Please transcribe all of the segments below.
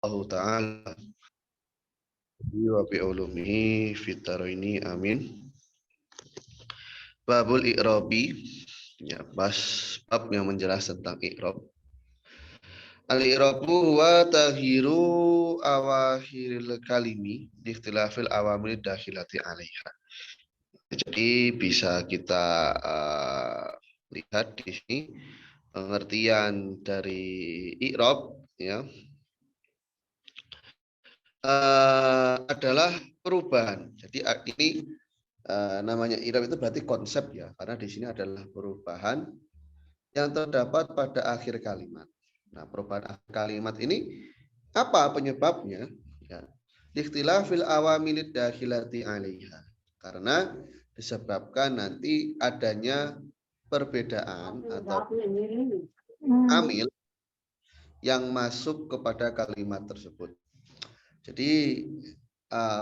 Allah Ta'ala wa bi'ulumihi fitaraini amin. Babul i'robi, ya, bab yang menjelaskan tentang i'rob. Al-i'robu wa tahiru awahiril kalimi di ikhtilafil awamil dakhilati alaiha. Jadi bisa kita lihat di sini pengertian dari i'rob, ya, adalah perubahan. Jadi ini namanya i'rob itu berarti konsep, ya, karena di sini adalah perubahan yang terdapat pada akhir kalimat. Nah, perubahan akhir kalimat ini apa penyebabnya? Ya, ikhtilafil awamilid dakhilati 'alaiha. Karena disebabkan nanti adanya perbedaan atau amil yang masuk kepada kalimat tersebut. Jadi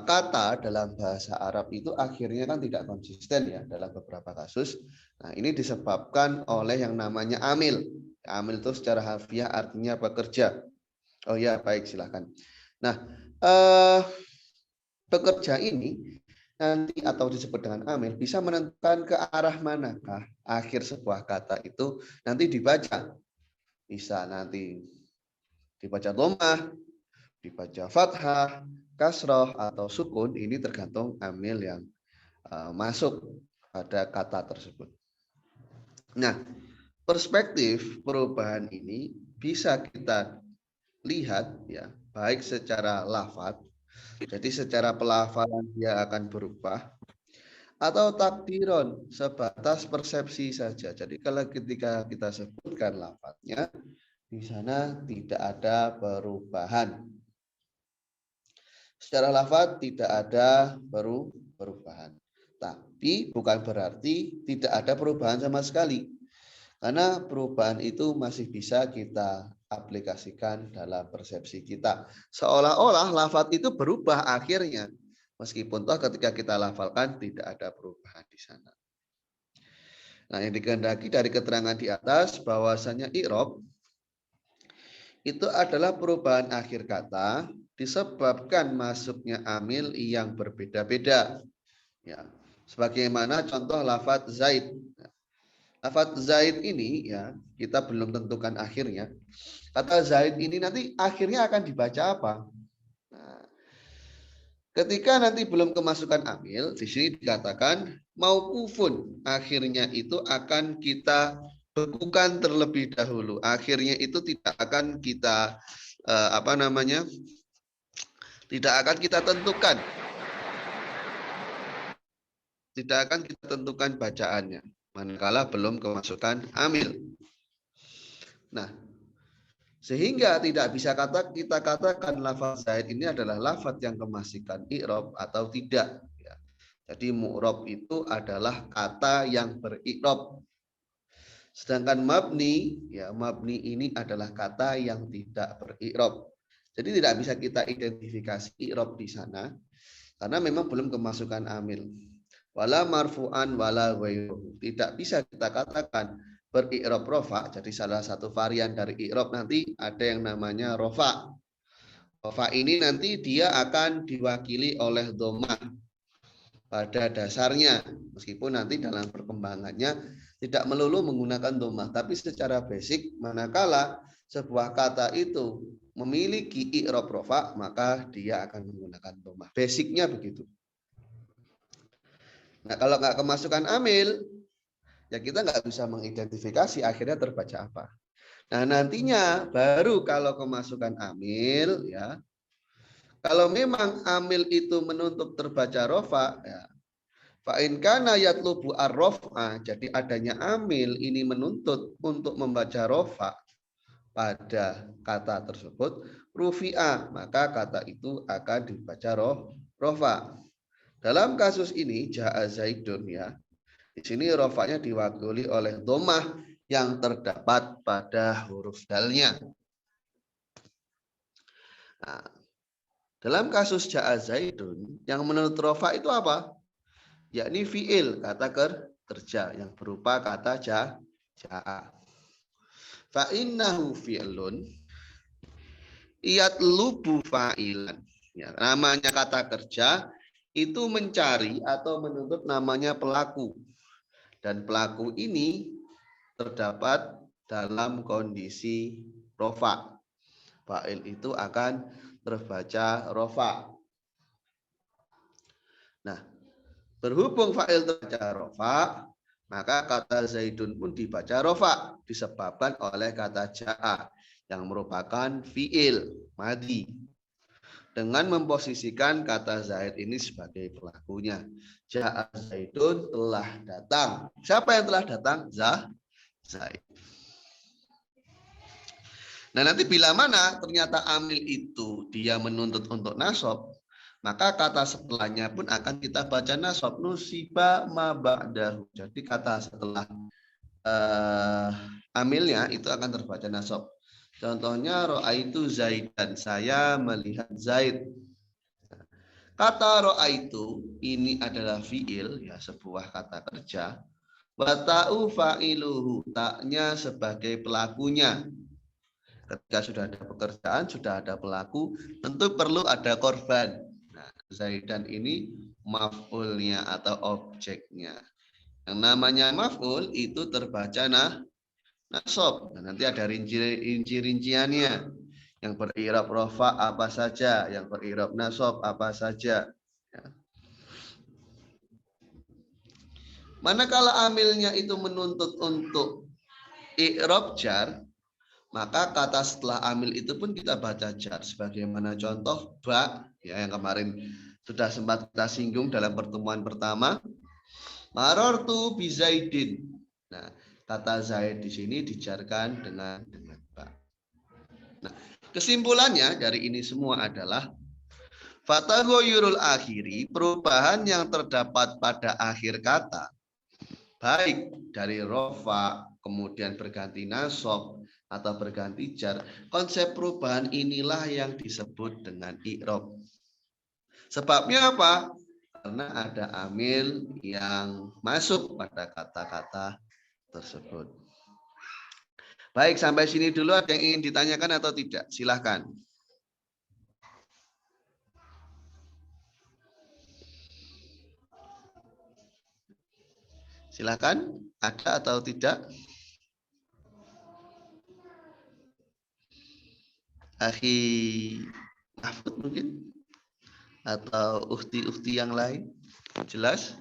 kata dalam bahasa Arab itu akhirnya kan tidak konsisten, ya, dalam beberapa kasus. Nah, ini disebabkan oleh yang namanya amil. Amil itu secara harfiah artinya pekerja. Oh ya, baik, silakan. Nah, pekerja ini nanti atau disebut dengan amil bisa menentukan ke arah manakah akhir sebuah kata itu nanti dibaca. Bisa nanti dibaca dhammah, dibaca fathah, kasroh, atau sukun. Ini tergantung amil yang masuk pada kata tersebut. Nah, perspektif perubahan ini bisa kita lihat, ya, baik secara lafadz, jadi secara pelafalan dia akan berubah, atau takdiron, sebatas persepsi saja. Jadi kalau ketika kita sebutkan lafadznya, di sana tidak ada perubahan. Secara lafadz tidak ada perubahan. Tapi bukan berarti tidak ada perubahan sama sekali. Karena perubahan itu masih bisa kita aplikasikan dalam persepsi kita. Seolah-olah lafadz itu berubah akhirnya. Meskipun toh ketika kita lafalkan tidak ada perubahan di sana. Nah, yang dikehendaki dari keterangan di atas bahwasanya i'rob itu adalah perubahan akhir kata disebabkan masuknya amil yang berbeda-beda. Ya, sebagaimana contoh lafadz Zaid. Lafadz Zaid ini, ya, kita belum tentukan akhirnya. Kata Zaid ini nanti akhirnya akan dibaca apa? Nah, ketika nanti belum kemasukan amil, di sini dikatakan mauqufun. Akhirnya itu akan kita bekukan terlebih dahulu. Akhirnya itu tidak akan kita tidak akan kita tentukan. Tidak akan kita tentukan bacaannya manakala belum kemasukan amil. Nah, sehingga tidak bisa kita katakan lafaz Zaid ini adalah lafaz yang kemasukan i'rob atau tidak. Ya. Jadi mu'rob itu adalah kata yang beri'rob. Sedangkan mabni, ya, mabni ini adalah kata yang tidak beri'rob. Jadi tidak bisa kita identifikasi i'rob di sana karena memang belum kemasukan amil. Wala marfu'an wala ghairuhu. Tidak bisa kita katakan beri'rob rofa. Jadi salah satu varian dari i'rob nanti ada yang namanya rofa. Rofa ini nanti dia akan diwakili oleh dhammah pada dasarnya, meskipun nanti dalam perkembangannya tidak melulu menggunakan dhammah, tapi secara basic manakala sebuah kata itu memiliki i'rob rofa, maka dia akan menggunakan dhammah. Basicnya begitu. Nah, kalau nggak kemasukan amil, ya kita nggak bisa mengidentifikasi akhirnya terbaca apa. Nah, nantinya baru kalau kemasukan amil, ya, kalau memang amil itu menuntut terbaca rofa, ya, fa'in kana yatlubu ar-rof'a, jadi adanya amil ini menuntut untuk membaca rofa pada kata tersebut, rufi'a, maka kata itu akan dibaca rofa. Dalam kasus ini ja'a Zaidun, ya, di sini rofanya diwakili oleh dhammah yang terdapat pada huruf dalnya. Nah, dalam kasus ja'a Zaidun, yang menurut rofa itu apa? Yakni fi'il, kata kerja yang berupa kata ja'a. Fa innahu fi'lun. yatlubu fa'ilan. Ya, namanya kata kerja itu mencari atau menuntut namanya pelaku. Dan pelaku ini terdapat dalam kondisi rofa. Fa'il itu akan terbaca rofa. Nah, berhubung fa'il terbaca rofa, maka kata Zaidun pun dibaca rofa disebabkan oleh kata ja'a yang merupakan fi'il madi dengan memposisikan kata Zaid ini sebagai pelakunya. Ja'a Zaidun, telah datang. Siapa yang telah datang? Zaid. Nah, nanti bila mana ternyata amil itu dia menuntut untuk nasab, maka kata setelahnya pun akan kita baca nasab. Nusiba ma ba'dahu. Jadi kata setelah amilnya itu akan terbaca nasab. Contohnya ro'aitu Zaidan, saya melihat Zaid. Kata ro'aitu ini adalah fi'il, ya, sebuah kata kerja. Wata'u fa'iluhu, taknya sebagai pelakunya. Ketika sudah ada pekerjaan, sudah ada pelaku, tentu perlu ada korban. Nah, Zaidan ini maf'ulnya atau objeknya. Yang namanya maf'ul itu terbaca nasab. Nah, nanti ada rinci-rinciannya. Yang berirab rofa apa saja, yang berirab nasab apa saja. Ya. Manakala amilnya itu menuntut untuk i'rab jar, maka kata setelah amil itu pun kita baca jar. Sebagaimana contoh ba, ya, yang kemarin sudah sempat kita singgung dalam pertemuan pertama. Marartu bi Zaidin. Nah, kata Zaid di sini dijarkan dengan ba. Nah, kesimpulannya dari ini semua adalah fataghayyurul akhiri, perubahan yang terdapat pada akhir kata, baik dari rofa kemudian berganti nasab atau berganti jar, konsep perubahan inilah yang disebut dengan i'rab. Sebabnya apa? Karena ada amil yang masuk pada kata-kata tersebut. Baik, sampai sini dulu. Ada yang ingin ditanyakan atau tidak? Silahkan. Silahkan. Ada atau tidak? Akhi Mahfud mungkin? Atau ukhti-ukhti yang lain? Jelas?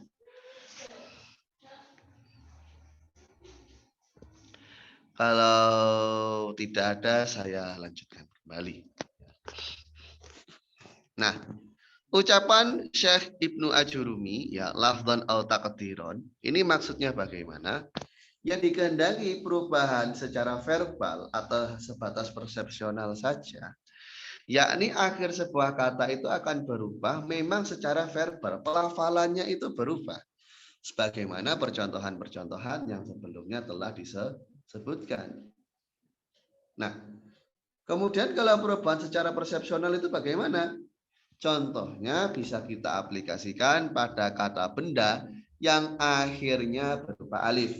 Kalau tidak ada, saya lanjutkan kembali. Nah, ucapan Syekh Ibnu Ajurumi, ya, lafdhan au taqdiron, ini maksudnya bagaimana? Yang dikehendaki perubahan secara verbal atau sebatas persepsional saja, yakni akhir sebuah kata itu akan berubah memang secara verbal, pelafalannya itu berubah. Sebagaimana percontohan-percontohan yang sebelumnya telah disebutkan. Nah, kemudian kalau perubahan secara persepsional itu bagaimana? Contohnya bisa kita aplikasikan pada kata benda yang akhirnya berupa alif.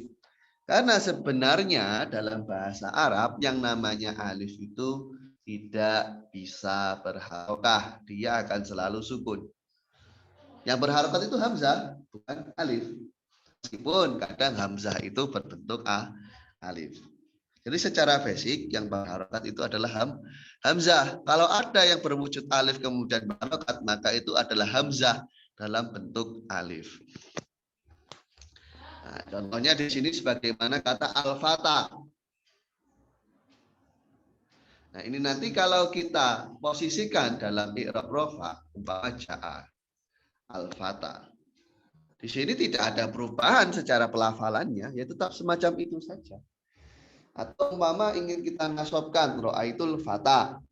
Karena sebenarnya dalam bahasa Arab yang namanya alif itu tidak bisa berharokah. Dia akan selalu sukun. Yang berharokat itu hamzah, bukan alif. Meskipun kadang hamzah itu berbentuk alif. Jadi secara basic yang berharokat itu adalah hamzah. Kalau ada yang berwujud alif kemudian berharokat, maka itu adalah hamzah dalam bentuk alif. Nah, contohnya di sini sebagaimana kata al-fata. Nah, ini nanti kalau kita posisikan dalam i'rab rofa, umpama ja'a al-fata. Di sini tidak ada perubahan secara pelafalannya, ya tetap semacam itu saja. Atau umpama ingin kita nasabkan ro'aitul fata.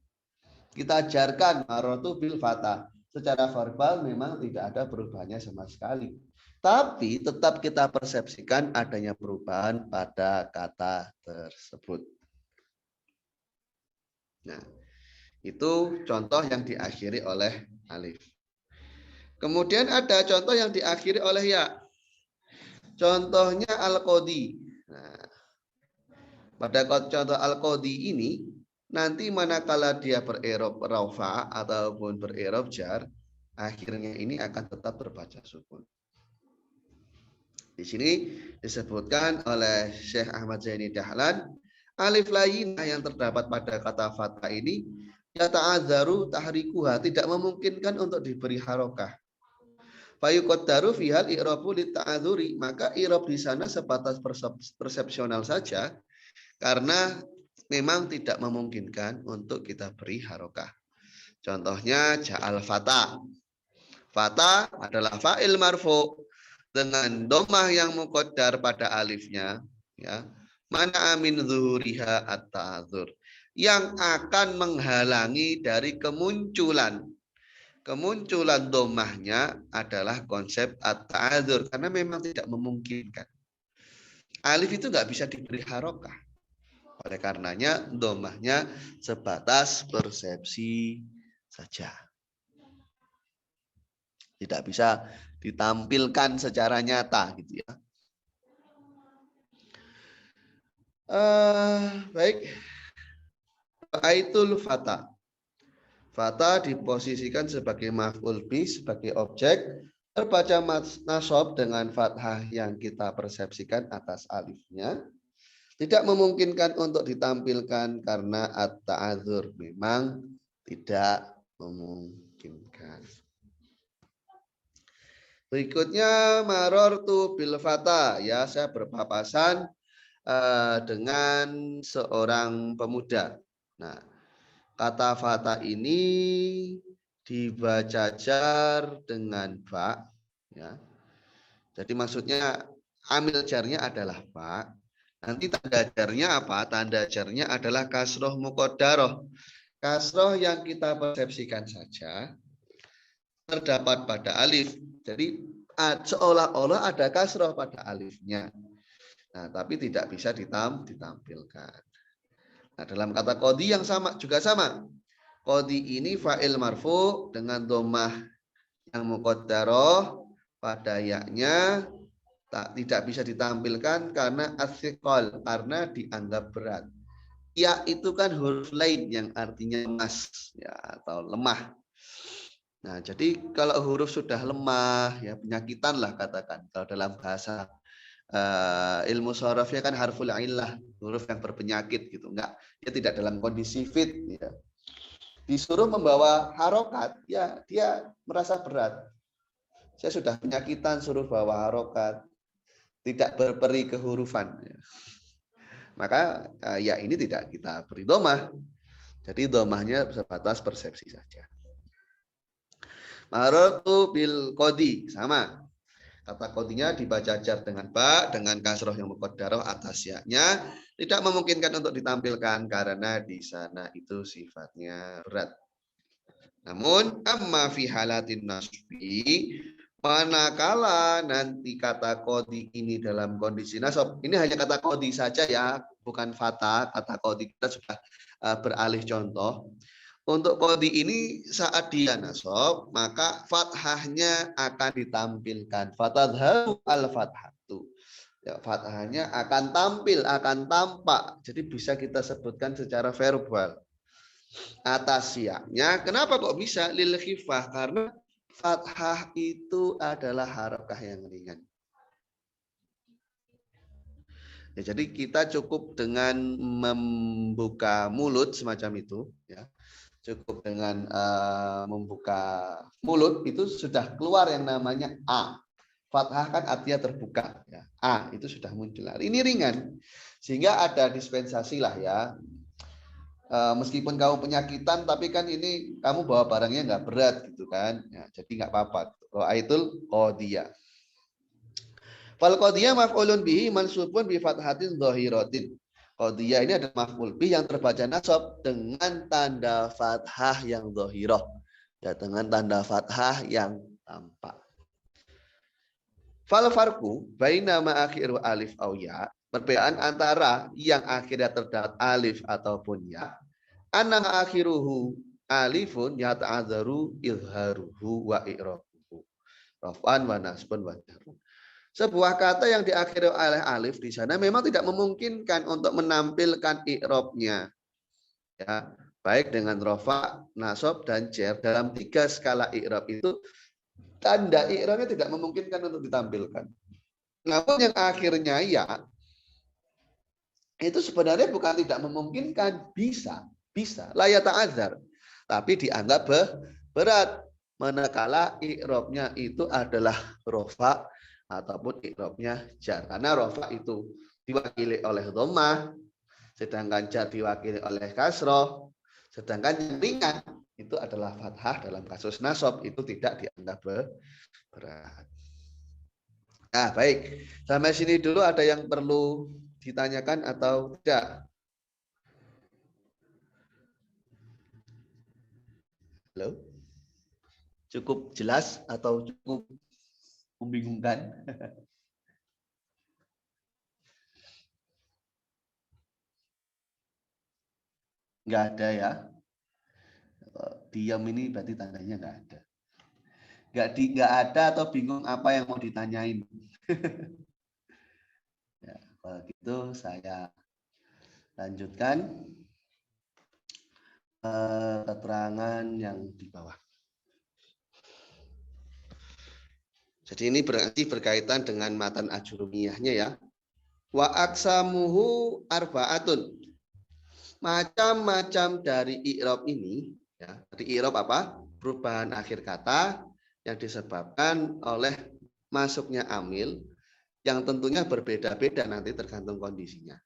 Kita ajarkan marotu bil fata. Secara verbal memang tidak ada perubahannya sama sekali. Tapi tetap kita persepsikan adanya perubahan pada kata tersebut. Nah, itu contoh yang diakhiri oleh alif. Kemudian ada contoh yang diakhiri oleh ya. Contohnya al-qadi. Nah, pada contoh al-qadi ini, nanti manakala dia bererob rafa ataupun bererob jar, akhirnya ini akan tetap terbaca sukun. Di sini disebutkan oleh Syekh Ahmad Zaini Dahlan, alif layyinah yang terdapat pada kata fatha ini ya ta'adzaru tahrikuha, tidak memungkinkan untuk diberi harokah. Fayuqaddaru fihal i'rabu litta'adzuri, maka i'rab di sana sebatas persepsional saja karena memang tidak memungkinkan untuk kita beri harokah. Contohnya ja'al fata. Fata adalah fa'il marfu dengan domah yang muqaddar pada alifnya, ya. Mana amin zuhuriha at-ta'adzur, yang akan menghalangi dari kemunculan domahnya adalah konsep at-ta'adzur, karena memang tidak memungkinkan. Alif itu nggak bisa diberi harokah. Oleh karenanya domahnya sebatas persepsi saja. Tidak bisa ditampilkan secara nyata gitu ya. Baik. Aitul fata. Fata diposisikan sebagai maf'ul bi, sebagai objek, terbaca nasab dengan fathah yang kita persepsikan atas alifnya. Tidak memungkinkan untuk ditampilkan karena at-ta'adzur, memang tidak memungkinkan. Berikutnya marortu bil fata, ya saya berpapasan dengan seorang pemuda. Nah, kata fata ini dibaca jar dengan ba, ya. Jadi maksudnya amil jarnya adalah ba. Nanti tanda jarnya apa? Tanda jarnya adalah kasroh muqaddaroh. Kasroh yang kita persepsikan saja terdapat pada alif. Jadi seolah-olah ada kasroh pada alifnya. Nah, tapi tidak bisa ditampilkan. Nah, dalam kata qadi yang juga sama. Qadi ini fa'il marfu dengan domah yang muqaddaroh pada yaknya tidak bisa ditampilkan karena atsiqal, karena dianggap berat. Ya itu kan huruf lain yang artinya emas, ya, atau lemah. Nah, jadi kalau huruf sudah lemah, ya penyakitan lah katakan. Kalau dalam bahasa ilmu sharafnya kan harful illah, huruf yang berpenyakit gitu. Enggak, dia tidak dalam kondisi fit. Ya. Disuruh membawa harokat, ya dia merasa berat. Saya sudah penyakitan, suruh bawa harokat, tidak berperi kehurufan. Ya. Maka ya ini tidak kita beri domah. Jadi domahnya sebatas persepsi saja. Marartu bil qadi, sama. Kata qadinya dibaca jar dengan ba, dengan kasroh yang muqaddarah atas ya-nya, tidak memungkinkan untuk ditampilkan karena di sana itu sifatnya berat. Namun amma fi halatin nasbi, manakala nanti kata qadi ini dalam kondisi nasab, ini hanya kata qadi saja ya, bukan fata. Kata qadi kita sudah beralih contoh. Untuk qadi ini saat dia nasab, maka fathahnya akan ditampilkan. Fatadharu al-fathatu. Ya, fathahnya akan tampil, akan tampak. Jadi bisa kita sebutkan secara verbal. Atas ya-nya, kenapa kok bisa? Lil khifah, karena fathah itu adalah harakah yang ringan. Ya, jadi kita cukup dengan membuka mulut semacam itu, ya. Cukup dengan membuka mulut itu sudah keluar yang namanya a. Fathah kan artinya terbuka, ya. A itu sudah muncul. Ini ringan, sehingga ada dispensasi lah ya. Meskipun kamu penyakitan, tapi kan ini kamu bawa barangnya nggak berat gitu kan, ya, jadi nggak apa-apa. Ra'aitul qadiyah. Fal qadiyah maf'ulun bihi mansubun bi fathatin dhahiratin. Qadiyah ini adalah maf'ul bih yang terbaca nasab dengan tanda fathah yang dhahirah, ya, dengan tanda fathah yang tampak. Fal farqu baina ma akhiru alif au ya, perbedaan antara yang akhirnya terdapat alif ataupun ya, anna akhiruhu alifun yata'adzaru izharuhu wa i'rabuhu raf'an wa nasbun wa jarun. Sebuah kata yang diakhiri oleh alif di sana memang tidak memungkinkan untuk menampilkan i'rabnya. Ya, baik dengan rofa, nasab dan jar dalam 3 skala i'rab itu tanda i'rabnya tidak memungkinkan untuk ditampilkan. Namun yang akhirnya ya itu sebenarnya bukan tidak memungkinkan, bisa, la yata'adzar. Tapi dianggap berat manakala i'rabnya itu adalah rofa ataupun i'rabnya jar. Karena rofa itu diwakili oleh dhammah, sedangkan jar diwakili oleh kasroh, sedangkan yang ringan itu adalah fathah. Dalam kasus nasab itu tidak dianggap berat. Nah, baik. Sampai sini dulu ada yang perlu ditanyakan atau tidak? Halo? Cukup jelas atau cukup membingungkan? Nggak ada ya. Diam ini berarti tandanya nggak ada. Nggak ada atau bingung apa yang mau ditanyain. Ya, kalau gitu saya lanjutkan keterangan yang di bawah. Jadi ini berarti berkaitan dengan matan ajurumiyahnya ya. Wa aksamuhu arbaatun. Macam-macam dari i'rab ini ya. Dari i'rab apa? Perubahan akhir kata yang disebabkan oleh masuknya amil yang tentunya berbeda-beda nanti tergantung kondisinya.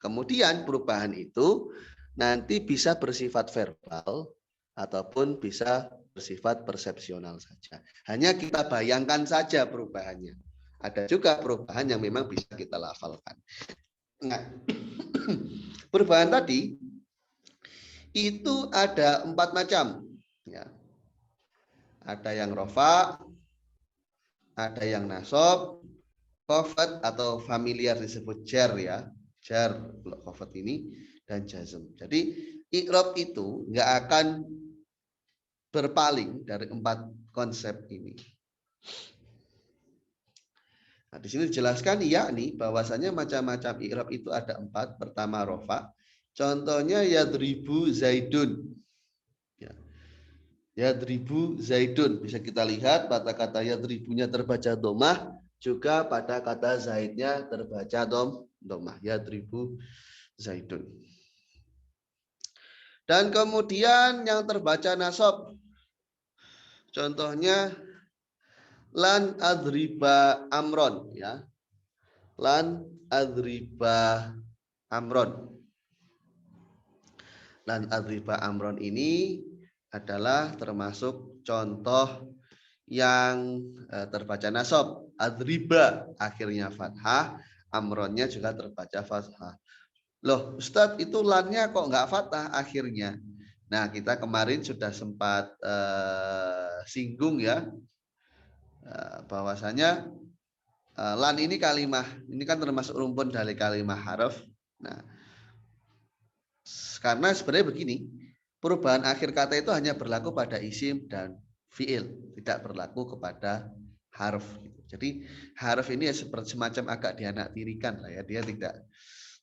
Kemudian perubahan itu nanti bisa bersifat verbal ataupun bisa bersifat persepsional saja. Hanya kita bayangkan saja perubahannya. Ada juga perubahan yang memang bisa kita lafalkan. Nah, perubahan tadi itu ada 4 macam. Ya. Ada yang rofa, ada yang nasab, khafat atau familiar disebut jar ya. Jar khafat ini dan jazm. Jadi i'rab itu nggak akan berpaling dari 4 konsep ini. Nah, di sini dijelaskan yakni bahwasanya macam-macam i'rab itu ada 4. Pertama rofa. Contohnya yadribu zaidun. Ya. Yadribu zaidun. Bisa kita lihat pada kata yadribunya terbaca domah, juga pada kata zaidnya terbaca domah. Yadribu zaidun. Dan kemudian yang terbaca nasab. Contohnya lan adriba amron ya. Lan adriba amron. Lan adriba amron ini adalah termasuk contoh yang terbaca nasab. Adriba akhirnya fathah, amronnya juga terbaca fathah. Loh, Ustadz itu lannya kok nggak fathah akhirnya? Nah, kita kemarin sudah sempat singgung ya, bahwasanya lan ini kalimah, ini kan termasuk rumpun dari kalimah harf. Nah, karena sebenarnya begini, perubahan akhir kata itu hanya berlaku pada isim dan fiil, tidak berlaku kepada harf. Jadi harf ini ya seperti semacam agak dianaktirikan lah ya, dia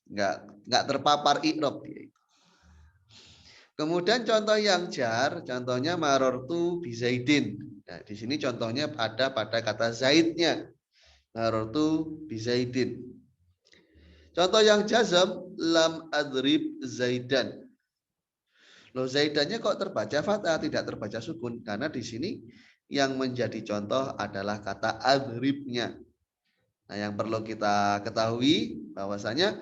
nggak terpapar i'rab dia. Kemudian contoh yang jar, contohnya marortu bizaidin. Nah, di sini contohnya ada pada kata zaidnya. Marortu bizaidin. Contoh yang jazm lam adrib zaidan. Loh, zaidannya kok terbaca fathah, tidak terbaca sukun? Karena di sini yang menjadi contoh adalah kata adribnya. Nah, yang perlu kita ketahui bahwasanya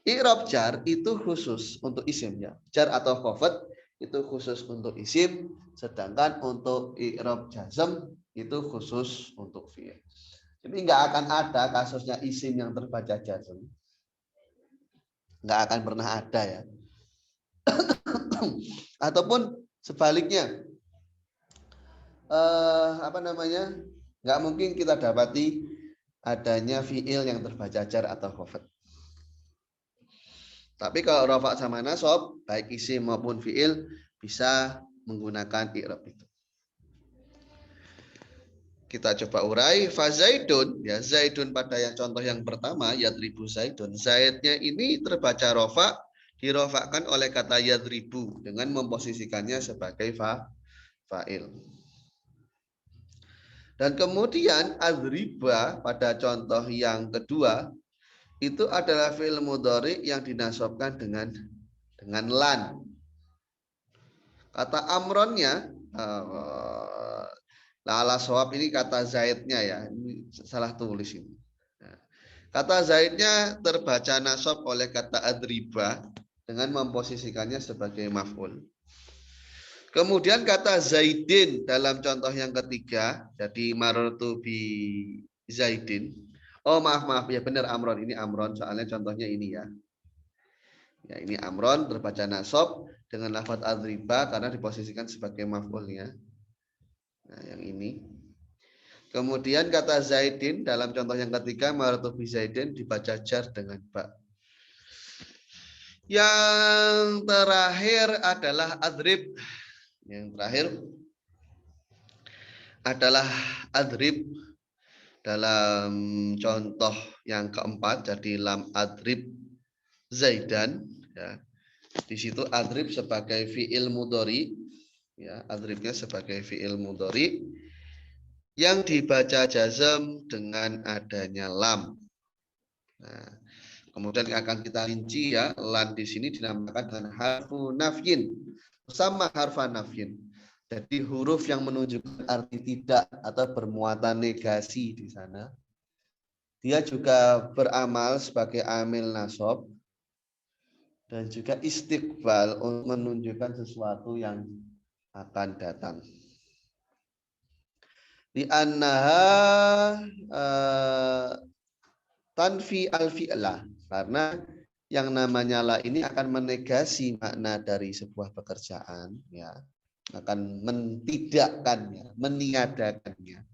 i'rab jar itu khusus untuk isimnya. Jar atau khafat itu khusus untuk isim, sedangkan untuk i'rab jazm itu khusus untuk fi'il. Jadi nggak akan ada kasusnya isim yang terbaca jazm. Nggak akan pernah ada ya. Ataupun sebaliknya, nggak mungkin kita dapati adanya fiil yang terbaca jar atau khafat. Tapi kalau rafa sama nasab, baik isim maupun fiil bisa menggunakan i'rab itu. Kita coba urai. Fa zaidun, ya zaidun pada yang contoh yang pertama, yadribu zaidun. Zaidnya ini terbaca rafa dirofakkan oleh kata yadribu dengan memposisikannya sebagai fa'il. Dan kemudian adriba pada contoh yang kedua itu adalah fi'il mudhari yang dinasobkan dengan lan. Kata amronnya ala sawab ini kata zaidnya ya, ini salah tulis ini. Kata zaidnya terbaca nasab oleh kata adriba dengan memposisikannya sebagai maf'ul. Kemudian kata zaidin dalam contoh yang ketiga, jadi marartu bi zaidin. Oh maaf ya benar amron, ini amron soalnya contohnya ini ya. Ya ini amron terbaca nasab dengan lafadz adriba karena diposisikan sebagai maf'ulnya. Nah yang ini. Kemudian kata zaidin dalam contoh yang ketiga marartu bi zaidin dibaca jar dengan ba. Yang terakhir adalah adrib. Yang terakhir adalah adrib dalam contoh yang keempat, jadi lam adrib zaidan ya. Di situ adrib sebagai fi'il mudhari ya, adribnya sebagai fi'il mudhari yang dibaca jazm dengan adanya lam. Nah, kemudian akan kita rinci ya, lan di sini dinamakan dengan harfu nafyin. Sama harfa nafyin. Jadi huruf yang menunjukkan arti tidak atau bermuatan negasi di sana. Dia juga beramal sebagai amil nasab dan juga istiqbal untuk menunjukkan sesuatu yang akan datang. Di annaha tanfi al-fi'lah, karena yang namanya la ini akan menegasi makna dari sebuah pekerjaan ya, akan mentidakkannya, meniadakannya,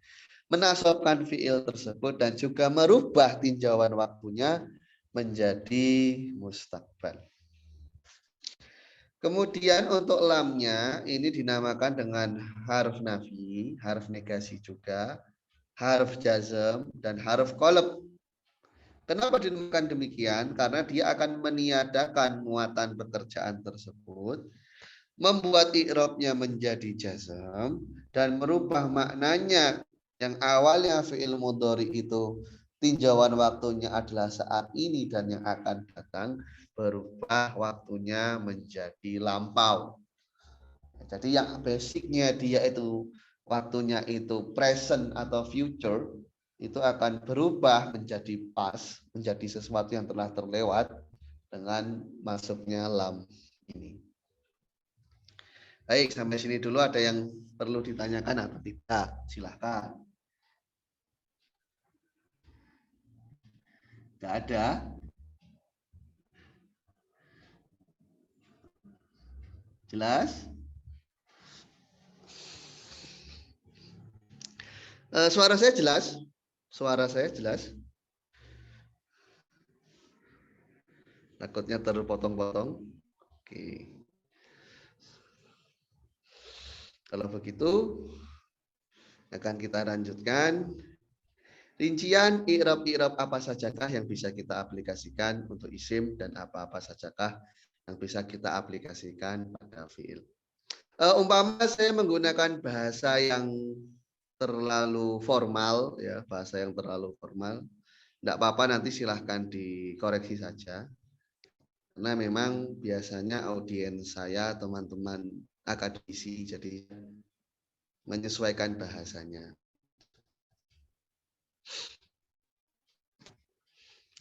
menasabkan fi'il tersebut dan juga merubah tinjauan waktunya menjadi mustakbal. Kemudian untuk lamnya ini dinamakan dengan harf nafi, harf negasi juga, harf jazm dan harf qalb. Kenapa dinamakan demikian? Karena dia akan meniadakan muatan pekerjaan tersebut, membuat i'rabnya menjadi jazm dan merubah maknanya yang awalnya fi'il mudhari itu tinjauan waktunya adalah saat ini dan yang akan datang, berubah waktunya menjadi lampau. Jadi yang basicnya dia itu waktunya itu present atau future, itu akan berubah menjadi past, menjadi sesuatu yang telah terlewat dengan masuknya lam ini. Baik, sampai sini dulu ada yang perlu ditanyakan atau tidak? Silahkan. Tidak ada? Jelas? Suara saya jelas? Suara saya jelas? Takutnya terpotong-potong. Oke. Kalau begitu akan kita lanjutkan rincian i'rab apa sajakah yang bisa kita aplikasikan untuk isim dan apa-apa sajakah yang bisa kita aplikasikan pada fi'il. Umpama saya menggunakan bahasa yang terlalu formal ya, bahasa yang terlalu formal, tidak apa-apa, nanti silahkan dikoreksi saja. Karena memang biasanya audiens saya teman-teman akademisi, jadi menyesuaikan bahasanya.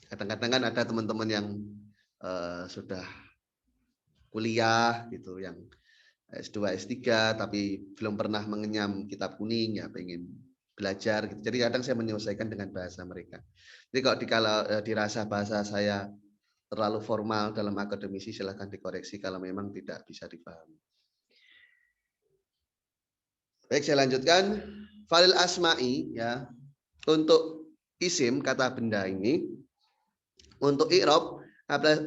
Kadang-kadang kan ada teman-teman yang sudah kuliah gitu, yang S2, S3 tapi belum pernah mengenyam kitab kuning ya, pengen belajar gitu. Jadi kadang saya menyesuaikan dengan bahasa mereka. Jadi kalau dirasa bahasa saya terlalu formal dalam akademisi, silahkan dikoreksi kalau memang tidak bisa dipahami. Baik, saya lanjutkan. Falil asma'i ya. Untuk isim kata benda ini, untuk i'rab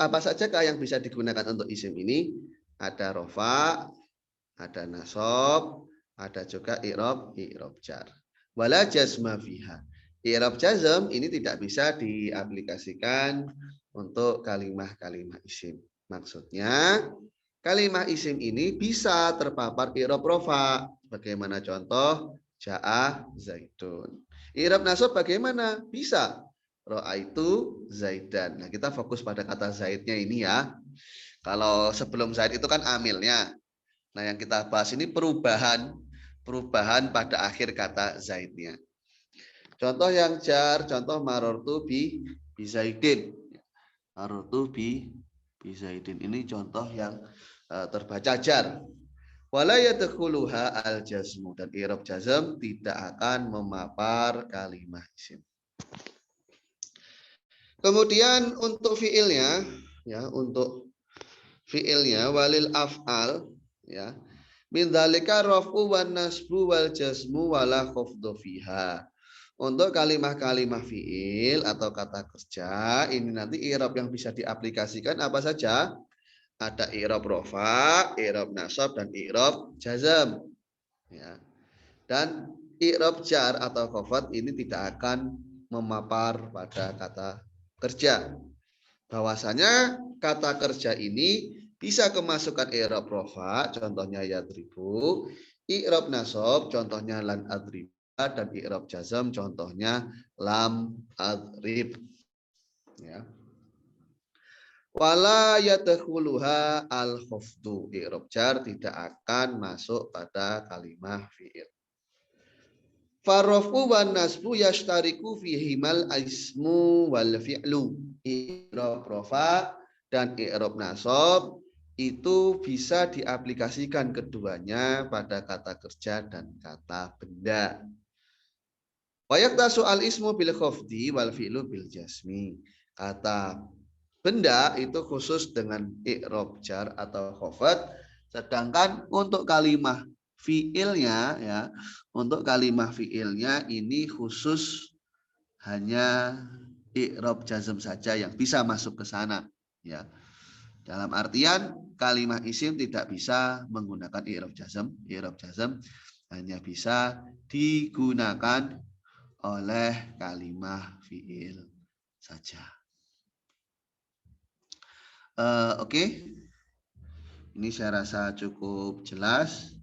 apa saja yang bisa digunakan untuk isim ini? Ada rofa, ada nasab, ada juga i'rab jar. Wala jazma fiha. I'rab jazm ini tidak bisa diaplikasikan untuk kalimah-kalimah isim. Maksudnya kalimah isim ini bisa terpapar i'rab rofa. Bagaimana contoh? Ja'a Zaidun. I'rab nasab bagaimana? Bisa. Ra'aitu Zaidan. Nah, kita fokus pada kata Zaidnya ini ya. Kalau sebelum Zaid itu kan amilnya. Nah, yang kita bahas ini perubahan pada akhir kata Zaidnya. Contoh yang jar, contoh marortu bi Zaidin. Marortu bi Zaidin ini contoh yang terbaca jar. Wala yadkhuluha al jazmu, dan i'rab jazm tidak akan memapar kalimah isim. Kemudian untuk fiilnya, ya, untuk fiilnya walil af'al, ya, min dzalika raf'u wan nasbu wal jazmu wala khafdhu fiha. Untuk kalimah-kalimah fiil atau kata kerja ini nanti i'rab yang bisa diaplikasikan apa saja? Ada i'rab rofa, i'rab nasab, dan i'rab jazm. Ya. Dan i'rab jar atau khafad ini tidak akan memapar pada kata kerja. Bahwasanya kata kerja ini bisa kemasukan i'rab rofa, contohnya yadribu, i'rab nasab, contohnya lan adrib, dan i'rab jazm, contohnya lam adrib. Ya. Wala yadkhuluha al khufdu, i'rab jar tidak akan masuk pada kalimah fi'il. Farofu wan nasbu yashtariku fihimal ismu wal fi'lu. I'rab rofa dan i'rab nasab itu bisa diaplikasikan keduanya pada kata kerja dan kata benda. Wa yaktasu al ismu bil khafdi wal fi'lu bil jasmi. Kata benda itu khusus dengan i'rab jar atau khafad, sedangkan untuk kalimah fiilnya, ya, untuk kalimah fiilnya ini khusus hanya i'rab jazm saja yang bisa masuk ke sana, ya. Dalam artian kalimah isim tidak bisa menggunakan i'rab jazm. I'rab jazm hanya bisa digunakan oleh kalimah fiil saja. Oke. Ini saya rasa cukup jelas.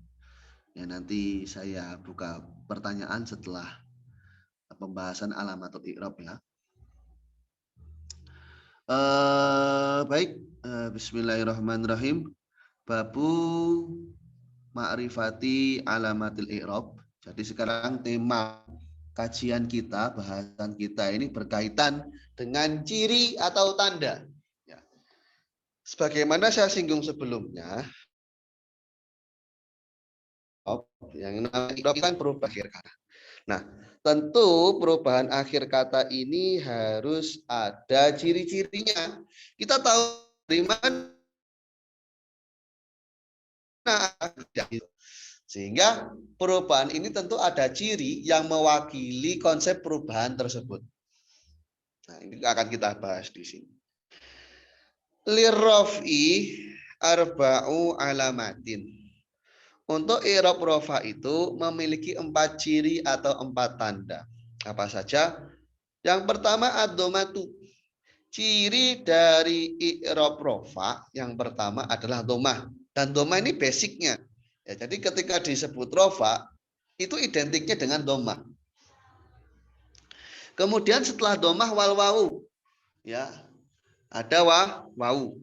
Ya, nanti saya buka pertanyaan setelah pembahasan alamatul i'rab ya. Baik, bismillahirrahmanirrahim. Babu ma'rifati alamatil i'rab. Jadi sekarang tema kajian kita, bahasan kita ini berkaitan dengan ciri atau tanda. Sebagaimana saya singgung sebelumnya, yang namanya i'rab kan perubahan akhir kata. Nah, tentu perubahan akhir kata ini harus ada ciri-cirinya. Kita tahu dari mana, sehingga perubahan ini tentu ada ciri yang mewakili konsep perubahan tersebut. Nah, ini akan kita bahas di sini. Lirraf'i arba'u alamatin. Untuk i'rab rofa itu memiliki 4 ciri atau 4 tanda. Apa saja? Yang pertama ad-dhamatu. Ciri dari i'rab rofa yang pertama adalah dhamah. Dan dhamah ini basicnya. Ya, jadi ketika disebut rofa itu identiknya dengan dhamah. Kemudian setelah dhamah wal wawu. Ya. Ada wawu.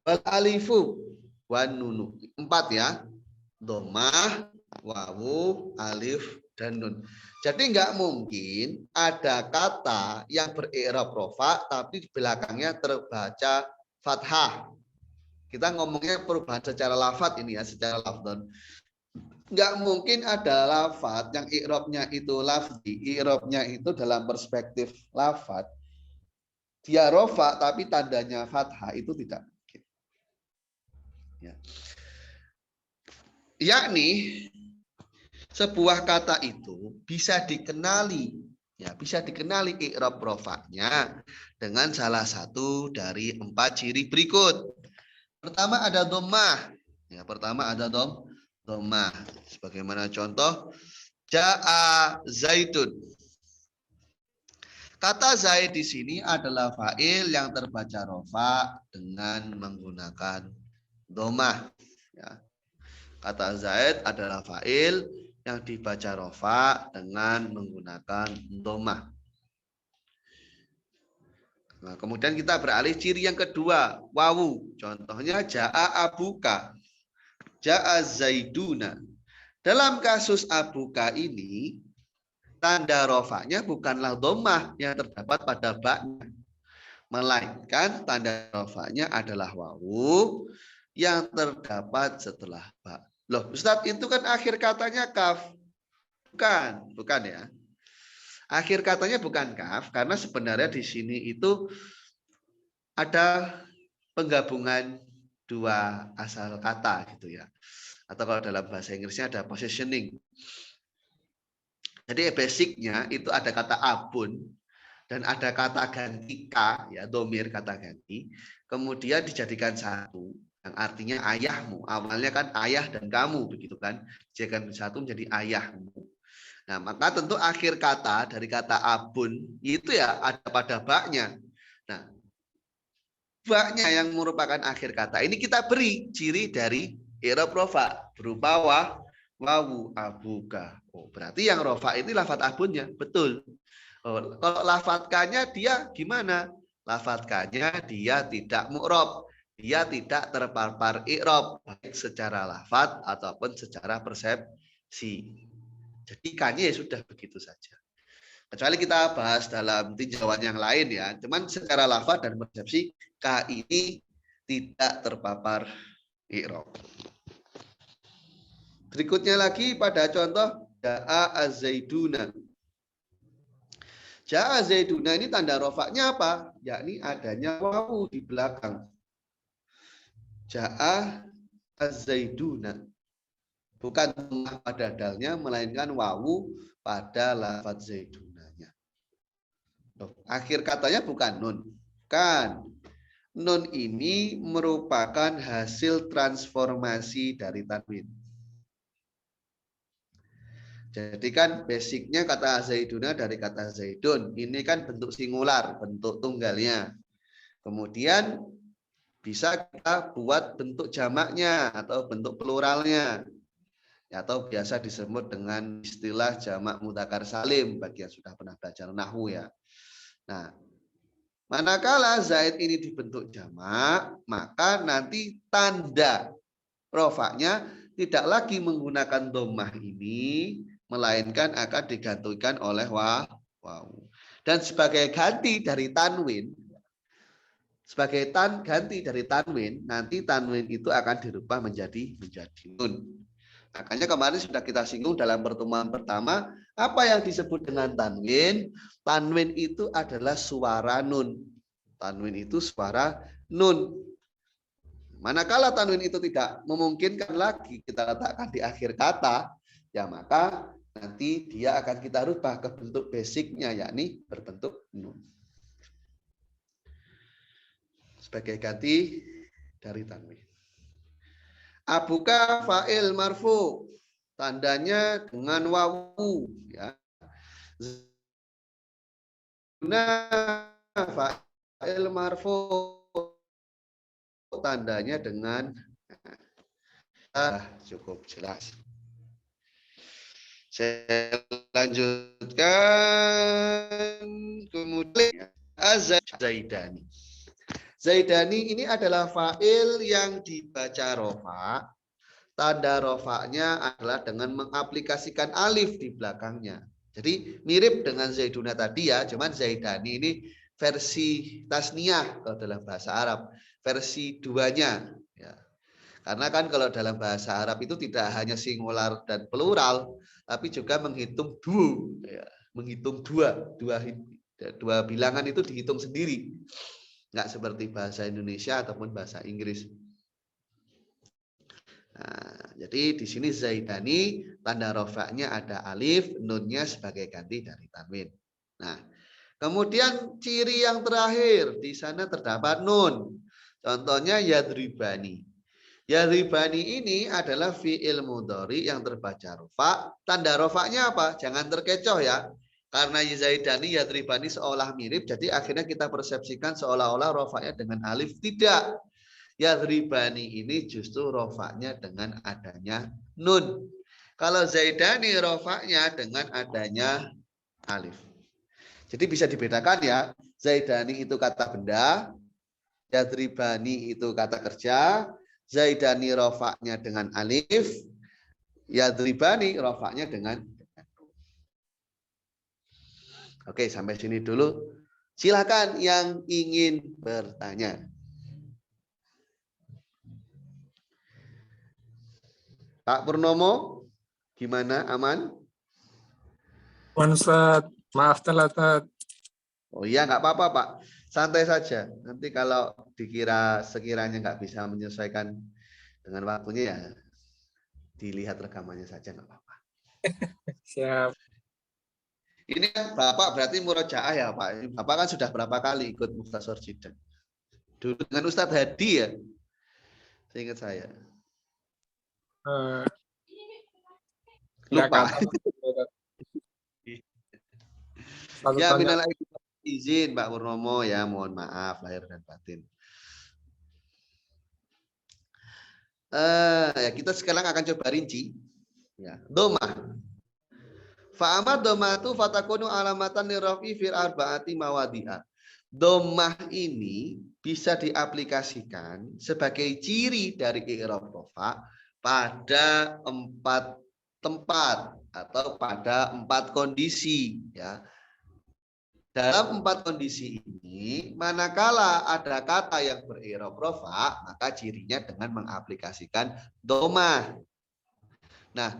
Wal alifu wan nunu. 4 ya. Dhamah, wawu, alif, dan nun. Jadi nggak mungkin ada kata yang beri'rab rofa tapi di belakangnya terbaca fathah. Kita ngomongnya perubahan secara lafadz ini ya, secara lafdon. Nggak mungkin ada lafadz yang i'rabnya itu lafzi, i'rabnya itu dalam perspektif lafadz. Dia rofa tapi tandanya fathah, itu tidak mungkin. Ya. Yakni sebuah kata itu bisa dikenali, ya, bisa dikenali i'rab rofa'nya dengan salah satu dari 4 ciri berikut. Pertama ada dhammah. Ya, pertama ada dhammah. Sebagaimana contoh Ja'a Zaidun. Kata Zaid di sini adalah fa'il yang terbaca rofa dengan menggunakan domah. Ya. Kata Zaid adalah fa'il yang dibaca rofa dengan menggunakan domah. Nah, kemudian kita beralih ciri yang kedua, wawu. Contohnya ja'a abuka, ja'a zaiduna. Dalam kasus abuka ini, tanda rofanya bukanlah domah yang terdapat pada baknya, melainkan tanda rofanya adalah wawu yang terdapat setelah bak. Loh, Ustadz, itu kan akhir katanya kaf. Bukan ya. Akhir katanya bukan kaf, karena sebenarnya di sini itu ada penggabungan dua asal kata gitu ya. Atau kalau dalam bahasa Inggrisnya ada positioning. Jadi basicnya itu ada kata abun dan ada kata ganti k, ya domir kata ganti, kemudian dijadikan satu yang artinya ayahmu. Awalnya kan ayah dan kamu begitu kan, dijadikan satu menjadi ayahmu. Nah, maka tentu akhir kata dari kata abun itu ya ada pada baknya. Nah, baknya yang merupakan akhir kata ini kita beri ciri dari i'rab rofa berupa wawu abuka. Oh, berarti yang rofa ini lafat abunnya, betul. Oh, kalau lafatkannya dia gimana? Lafatkannya dia tidak mu'rob, dia tidak terpapar i'rob baik secara lafat ataupun secara persepsi. Jadi kanya ya sudah begitu saja. Kecuali kita bahas dalam tinjauan yang lain ya. Cuman secara lafaz dan persepsi K ini tidak terpapar i'rob. Berikutnya lagi pada contoh ja'a az-zaiduna. Ja'a zaiduna ini tanda rofaknya apa? Yakni adanya wawu di belakang. Ja'a az-zaiduna. Bukan pada dalnya melainkan wawu pada lafaz zaidun. Akhir katanya bukan nun. Kan. Nun ini merupakan hasil transformasi dari tanwin. Jadi kan basicnya kata zaiduna dari kata zaidun. Ini kan bentuk singular, bentuk tunggalnya. Kemudian bisa kita buat bentuk jamaknya atau bentuk pluralnya. Atau biasa disebut dengan istilah jamak mudzakkar salim bagi yang sudah pernah belajar nahwu ya. Nah, manakala zaid ini dibentuk jamak, maka nanti tanda rofaknya tidak lagi menggunakan dhammah ini, melainkan akan digantungkan oleh wawu. Dan sebagai ganti dari tanwin, nanti tanwin itu akan dirubah menjadi nun. Makanya kemarin sudah kita singgung dalam pertemuan pertama, apa yang disebut dengan tanwin? Tanwin itu adalah suara nun. Tanwin itu suara nun. Manakala tanwin itu tidak memungkinkan lagi kita letakkan di akhir kata, ya maka nanti dia akan kita rubah ke bentuk basicnya, yakni berbentuk nun. Sebagai ganti dari tanwin. Abuka fa'il marfu, tandanya dengan wawu ya. Fa'il marfu, tandanya dengan cukup jelas. Saya lanjutkan. Kemudian Zaidani. Zaidani ini adalah fa'il yang dibaca rofa. Tanda rofaknya adalah dengan mengaplikasikan alif di belakangnya. Jadi mirip dengan Zaiduna tadi ya, cuman Zaidani ini versi tasniyah kalau dalam bahasa Arab, versi duanya. Ya. Karena kan kalau dalam bahasa Arab itu tidak hanya singular dan plural, tapi juga menghitung ya. Menghitung dua bilangan itu dihitung sendiri. Nggak seperti bahasa Indonesia ataupun bahasa Inggris. Nah, jadi di sini Zaidani tanda rofaknya ada alif, nunnya sebagai ganti dari tanwin. Nah, kemudian ciri yang terakhir di sana terdapat nun. Contohnya yadribani. Yadribani ini adalah fi'il mudhari yang terbaca rofa. Tanda rofaknya apa? Jangan terkecoh ya. Karena Zaidani Yadribani seolah mirip, jadi akhirnya kita persepsikan seolah-olah rofaknya dengan alif. Tidak. Yadribani ini justru rofaknya dengan adanya nun. Kalau Zaidani rofaknya dengan adanya alif. Jadi bisa dibedakan ya. Zaidani itu kata benda, Yadribani itu kata kerja, Zaidani rofaknya dengan alif, Yadribani rofaknya dengan. Oke, sampai sini dulu. Silakan yang ingin bertanya. Pak Purnomo, gimana? Aman? Ustaz, maaf telat. Oh iya, nggak apa-apa Pak. Santai saja. Nanti kalau dikira sekiranya nggak bisa menyesuaikan dengan waktunya ya dilihat rekamannya saja nggak apa-apa. Siap. Ini kan Bapak berarti murojaah ya Pak. Bapak kan sudah berapa kali ikut Mukhtasar Jidan. Dulu dengan Ustadz Hadi ya. Seingat saya. Lupa. Ya minal izin Pak Purnomo ya, mohon maaf lahir dan batin. Ya kita sekarang akan coba rinci. Ya, domah. Fa'amad domatu fatakunu alamatan lirafi fil arba'ati mawadi'ah. Domah ini bisa diaplikasikan sebagai ciri dari i'rab rofa pada 4 tempat atau pada 4 kondisi ya. Dalam 4 kondisi ini, manakala ada kata yang ber'irab rofa, maka cirinya dengan mengaplikasikan domah. Nah,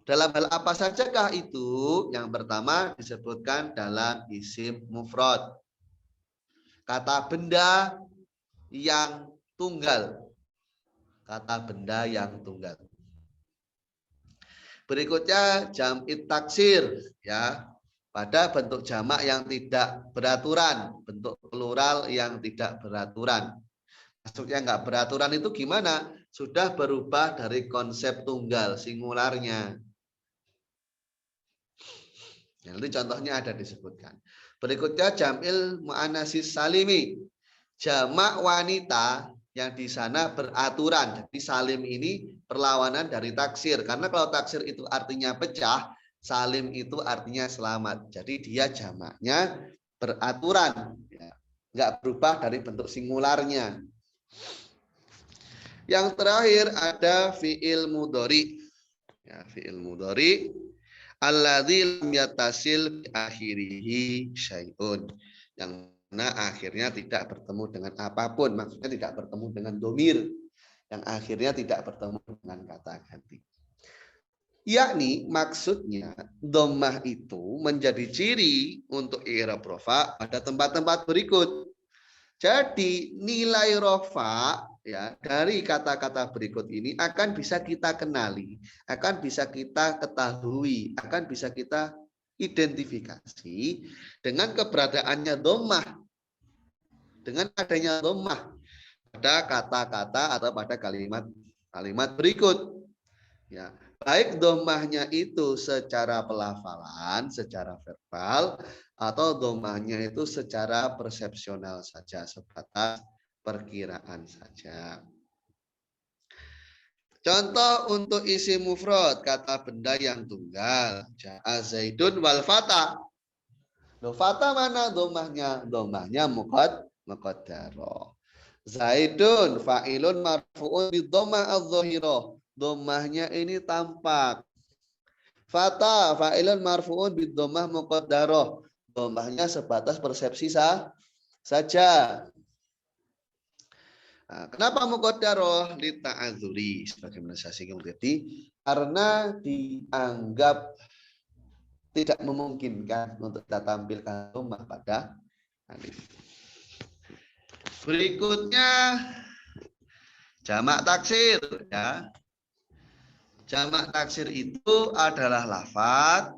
dalam hal apa sajakah itu? Yang pertama disebutkan dalam isim mufrad. Kata benda yang tunggal. Kata benda yang tunggal. Berikutnya jam'it taksir ya. Pada bentuk jamak yang tidak beraturan, bentuk plural yang tidak beraturan. Maksudnya nggak beraturan itu gimana? Sudah berubah dari konsep tunggal, singularnya. Nanti contohnya ada disebutkan. Berikutnya jam'il mu'annasis salimi. Jamak wanita yang di sana beraturan. Jadi salim ini perlawanan dari taksir. Karena kalau taksir itu artinya pecah, salim itu artinya selamat. Jadi dia jamaknya beraturan. Nggak berubah dari bentuk singularnya. Yang terakhir ada fi'il mudhari. Ya, fi'il mudhari. Alladzi lam yattasil bi akhirihi syai'un. Yang mana akhirnya tidak bertemu dengan apapun. Maksudnya tidak bertemu dengan domir. Yang akhirnya tidak bertemu dengan kata ganti. Yakni maksudnya dhammah itu menjadi ciri untuk i'rab rofa pada tempat-tempat berikut. Jadi nilai rofa ya dari kata-kata berikut ini akan bisa kita kenali, akan bisa kita ketahui, akan bisa kita identifikasi dengan keberadaannya dhammah. Dengan adanya dhammah pada kata-kata atau pada kalimat berikut. Ya, baik dhammahnya itu secara pelafalan, secara verbal, atau dhammahnya itu secara persepsional saja, sebatas perkiraan saja. Contoh untuk isi mufrad, kata benda yang tunggal. Ja'a Zaidun wal fata. Loh, fata mana dhammahnya? Dhammahnya muqaddaro. Zaidun fa'ilun marfu'un bidhammah adh-dhahirah. Dhammahnya ini tampak. Fata fa'ilun marfu'un bidhammah muqaddarah. Dhammahnya sebatas persepsi saja. Nah, kenapa muqaddarah? Li ta'adzuri, sebagaimana saya singgung tadi, karena dianggap tidak memungkinkan untuk kita tampilkan dhammah pada alif. Berikutnya jamak taksir ya. Jamak taksir itu adalah lafadz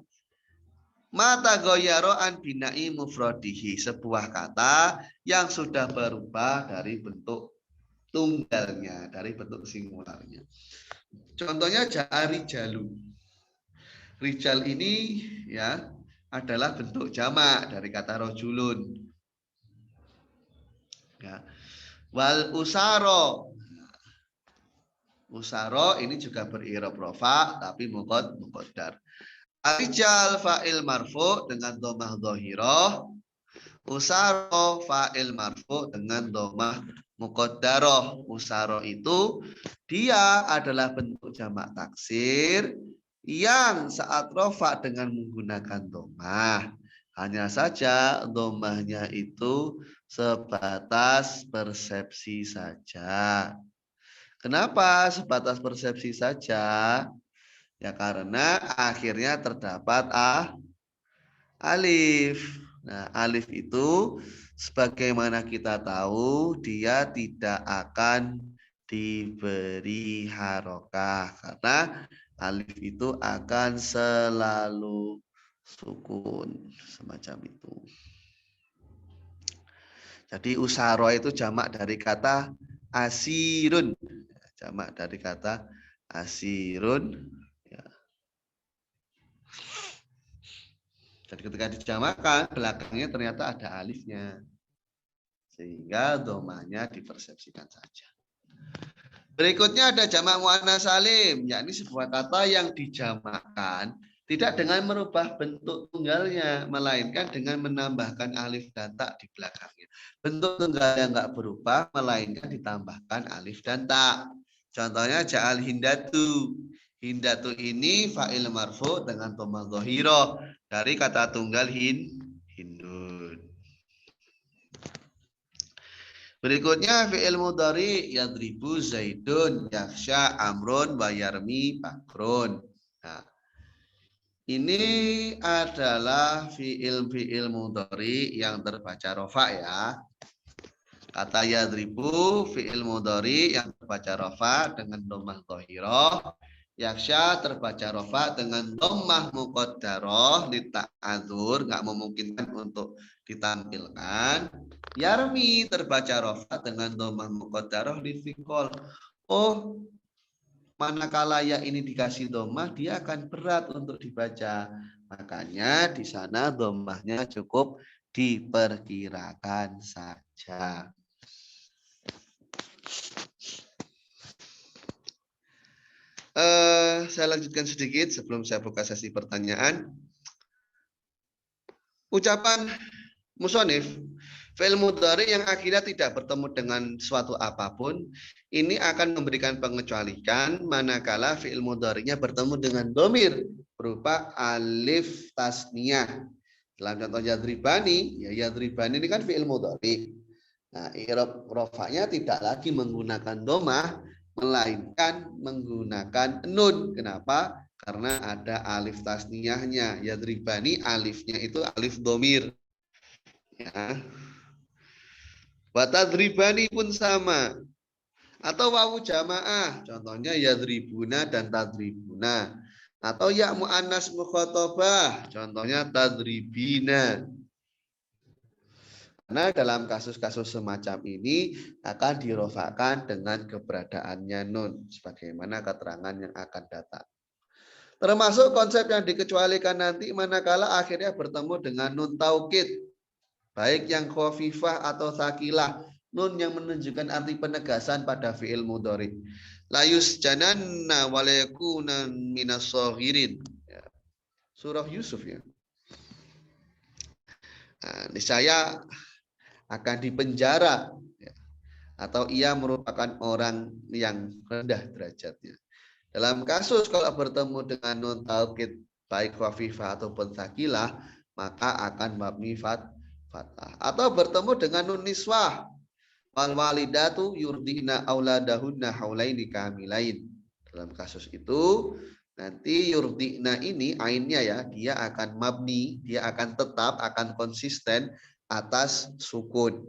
mata goyaro an binai mufrodihi, sebuah kata yang sudah berubah dari bentuk tunggalnya, dari bentuk singularnya. Contohnya ja'a rijalu. Rijal ini ya adalah bentuk jamak dari kata rojulun. Ya. Wal usaro. Usaro ini juga berirob rofa tapi muqaddar. Arijal fa'il marfu dengan domah dohiroh. Usaro fa'il marfu dengan domah muqaddaroh. Usaro itu dia adalah bentuk jamak taksir yang saat rofa dengan menggunakan domah. Hanya saja domahnya itu sebatas persepsi saja. Kenapa sebatas persepsi saja? Ya karena akhirnya terdapat alif. Nah, alif itu sebagaimana kita tahu dia tidak akan diberi harokah karena alif itu akan selalu sukun semacam itu. Jadi usaro itu jamak dari kata asirun. Jamak dari kata asirun. Ya. Jadi ketika dijamakkan, belakangnya ternyata ada alifnya. Sehingga domanya dipersepsikan saja. Berikutnya ada jamak muannats salim, yakni sebuah kata yang dijamakkan tidak dengan merubah bentuk tunggalnya, melainkan dengan menambahkan alif dan ta di belakangnya. Bentuk tunggalnya nggak berubah, melainkan ditambahkan alif dan ta. Contohnya ja'al hindatu. Hindatu ini fa'il marfu dengan dhamma dhahirah dari kata tunggal hindun. Berikutnya fi'il mudhari yadribu zaidun yakhsha amrun wa yarmi bakrun. Nah, ini adalah fi'il mudhari yang terbaca rofa ya. Kata yadribu fi'il mudhari yang terbaca rofa dengan dhammah dhahirah. Yaksha terbaca rofa dengan dhammah muqaddarah li ta'adzur, enggak memungkinkan untuk ditampilkan. Yarmi terbaca rofa dengan dhammah muqaddarah li thiqal. Oh, manakala ya ini dikasih dhammah dia akan berat untuk dibaca. Makanya di sana dhammahnya cukup diperkirakan saja. Saya lanjutkan sedikit sebelum saya buka sesi pertanyaan. Ucapan musonif, fi'il mudhari yang akhirnya tidak bertemu dengan suatu apapun, ini akan memberikan pengecualian manakala fi'il mudharinya bertemu dengan domir berupa alif tasniyah. Dalam contoh yadribani, ya yadribani ini kan fi'il mudhari. Nah, i'rab rofa'nya tidak lagi menggunakan domah, melainkan menggunakan nun. Kenapa? Karena ada alif tasniyahnya. Yadribani alifnya itu alif domir. Ya. Watadribani pun sama. Atau wawu jamaah. Contohnya yadribuna dan tadribuna. Atau ya mu'annas mukhatabah. Contohnya tadribina. Karena dalam kasus-kasus semacam ini akan dirofakan dengan keberadaannya nun. Sebagaimana keterangan yang akan datang. Termasuk konsep yang dikecualikan nanti manakala akhirnya bertemu dengan nun taukid. Baik yang khafifah atau tsakilah. Nun yang menunjukkan arti penegasan pada fi'il mudhari. Layus jananna walayakuna minas saghirin. Surah Yusuf ya. Nah, niscaya akan dipenjara ya. Atau ia merupakan orang yang rendah derajatnya. Dalam kasus kalau bertemu dengan nun taukid baik khafifah ataupun tsakilah, maka akan mabni fathah. Atau bertemu dengan nun niswah, wal walidatu yurdina auladahunna haulaini kamilain. Dalam kasus itu nanti yurdina ini ainnya ya, dia akan mabni, dia akan tetap, akan konsisten atas sukun.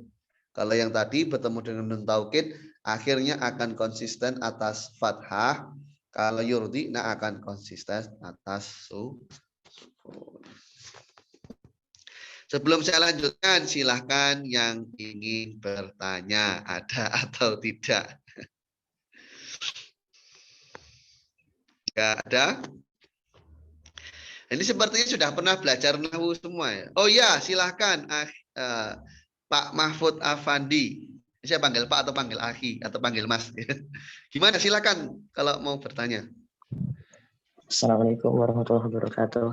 Kalau yang tadi bertemu dengan nun taukid, akhirnya akan konsisten atas fathah. Kalau yurdina akan konsisten atas sukun. Sebelum saya lanjutkan, silahkan yang ingin bertanya, ada atau tidak? Tidak ada? Ini sepertinya sudah pernah belajar nahwu semua ya. Oh ya, silahkan Pak Mahfud Afandi. Saya panggil Pak atau panggil Akhi atau panggil Mas. Gimana? Silakan kalau mau bertanya. Assalamualaikum warahmatullahi wabarakatuh.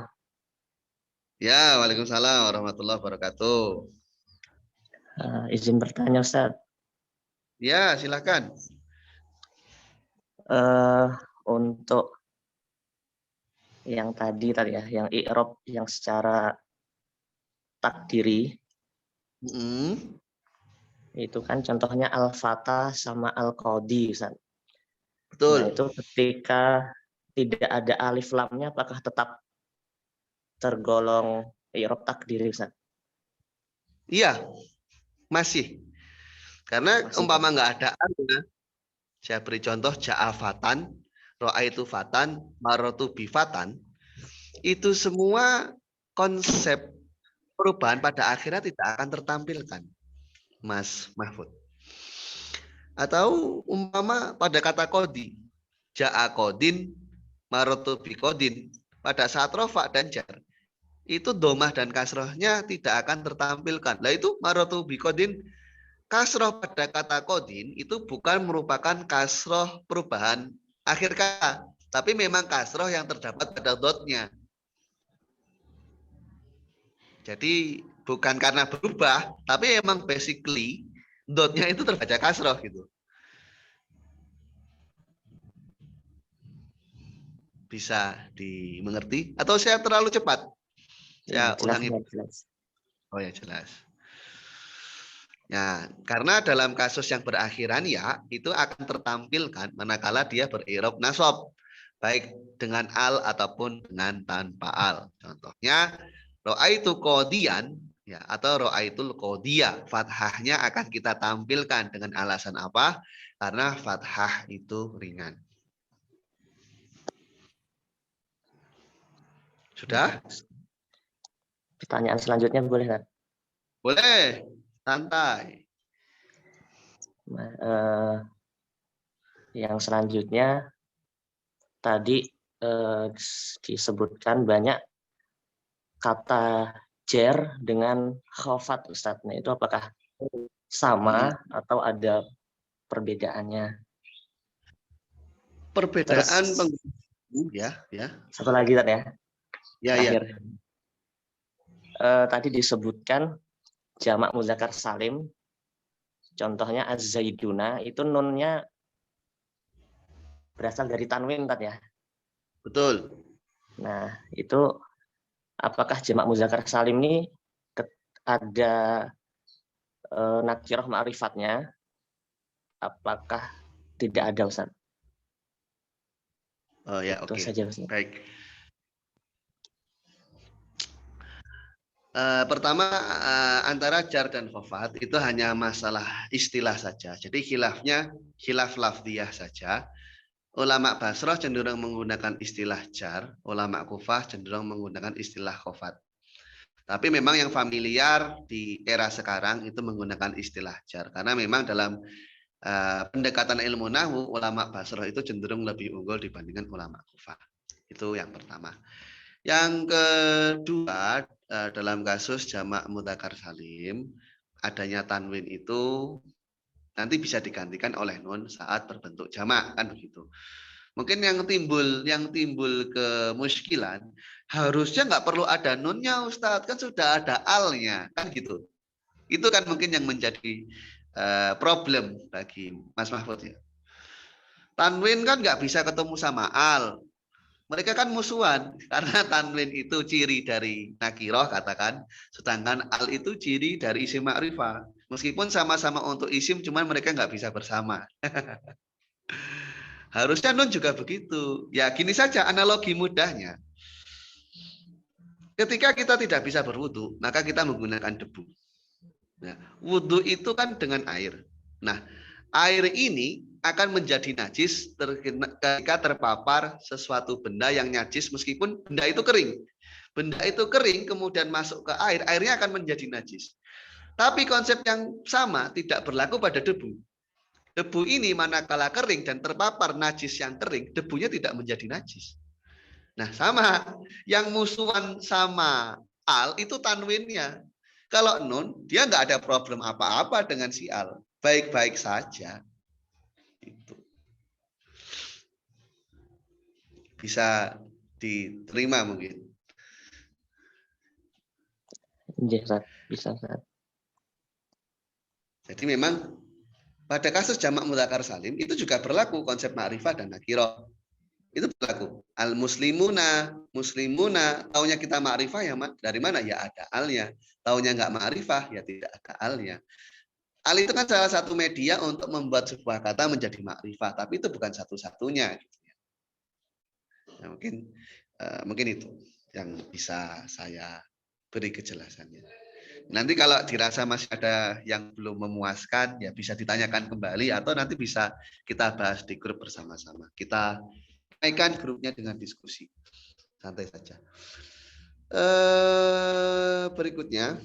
Ya, waalaikumsalam warahmatullahi wabarakatuh. Izin bertanya, Ustaz. Ya, silakan. Untuk yang tadi ya, yang i'rab yang secara takdiri, itu kan contohnya al-fata sama al-qadi, Ustaz. Betul. Nah, itu ketika tidak ada alif lamnya, apakah tetap tergolong i'rab takdiri, Ustaz? Iya, masih. Karena Masih. umpama nggak ada alif, saya beri contoh ja'a fatan, ro'aitu fatan, marotu bifatan, itu semua konsep perubahan pada akhirnya tidak akan tertampilkan, Mas Mahfud. Atau umpama pada kata kodi, ja'a kodin, marotu bikodin, pada saat rofa dan jar, itu domah dan kasrohnya tidak akan tertampilkan. Nah itu marotu bikodin, kasroh pada kata kodin itu bukan merupakan kasroh perubahan akhir kata, tapi memang kasroh yang terdapat pada dotnya. Jadi bukan karena berubah, tapi emang basically dotnya itu terbaca kasroh gitu. Bisa dimengerti? Atau saya terlalu cepat? Saya Jelas, ulangi. jelas. Oh ya, jelas. Ya, karena dalam kasus yang berakhiran ya, itu akan tertampilkan manakala dia berirab nasab, baik dengan al ataupun dengan tanpa al. Contohnya, ro'aitu qodiyan, ya, atau ro'aitul qodiya. Fathahnya akan kita tampilkan dengan alasan apa? Karena fathah itu ringan. Sudah? Pertanyaan selanjutnya boleh, kan? Boleh, santai. Yang selanjutnya tadi disebutkan banyak kata jer dengan khafat, Ustaz. Nah, itu apakah sama atau ada perbedaannya? Perbedaan Terus, ya. satu lagi, Ustaz, ya. Ya. Terakhir. Tadi disebutkan jamak muzakkar salim, contohnya az-zaiduna, itu nunnya berasal dari tanwin, Ustaz, ya. Betul. Nah, itu apakah jamak muzakkar salim ini ada nakirah ma'rifatnya? Apakah tidak ada, Ustaz? Oh ya, Itu oke. saja, Ustaz. Baik. Pertama, antara jar dan khafat itu hanya masalah istilah saja. Jadi khilaf lafdiyah saja. Ulama Basrah cenderung menggunakan istilah jar, ulama Kufah cenderung menggunakan istilah khafat. Tapi memang yang familiar di era sekarang itu menggunakan istilah jar, karena memang dalam pendekatan ilmu nahwu ulama Basrah itu cenderung lebih unggul dibandingkan ulama Kufah. Itu yang pertama. Yang kedua, dalam kasus jamak mudzakkar salim, adanya tanwin itu nanti bisa digantikan oleh nun saat berbentuk jamak, kan begitu. Mungkin yang timbul kemuskilan, harusnya nggak perlu ada nunnya, Ustadz, kan sudah ada alnya, kan gitu. Itu kan mungkin yang menjadi problem bagi Mas Mahfud ya. Tanwin kan nggak bisa ketemu sama al. Mereka kan musuhan karena tanwin itu ciri dari nakiroh katakan, sedangkan al itu ciri dari isim ma'rifah. Meskipun sama-sama untuk isim, cuman mereka nggak bisa bersama. Harusnya nun juga begitu. Ya gini saja analogi mudahnya. Ketika kita tidak bisa berwudu, maka kita menggunakan debu. Nah, wudu itu kan dengan air. Nah, air ini akan menjadi najis ketika terpapar sesuatu benda yang najis meskipun benda itu kering. Benda itu kering kemudian masuk ke air, airnya akan menjadi najis. Tapi konsep yang sama tidak berlaku pada debu. Debu ini manakala kering dan terpapar najis yang kering, debunya tidak menjadi najis. Nah, sama. Yang musuhan sama al itu tanwinnya. Kalau nun, dia nggak ada problem apa-apa dengan si al. Baik-baik saja. Itu bisa diterima mungkin. Bisa, Ustaz. Jadi memang pada kasus jamak mudzakkar salim itu juga berlaku konsep ma'rifah dan nakirah. Itu berlaku. Al muslimuna, muslimuna, taunya kita ma'rifah ya dari mana? Ya ada alnya. Taunya nggak ma'rifah ya tidak ada alnya. Al itu kan salah satu media untuk membuat sebuah kata menjadi ma'rifah, tapi itu bukan satu-satunya. Nah, mungkin itu yang bisa saya beri kejelasannya. Nanti kalau dirasa masih ada yang belum memuaskan, ya bisa ditanyakan kembali atau nanti bisa kita bahas di grup bersama-sama. Kita naikkan grupnya dengan diskusi. Santai saja. Berikutnya,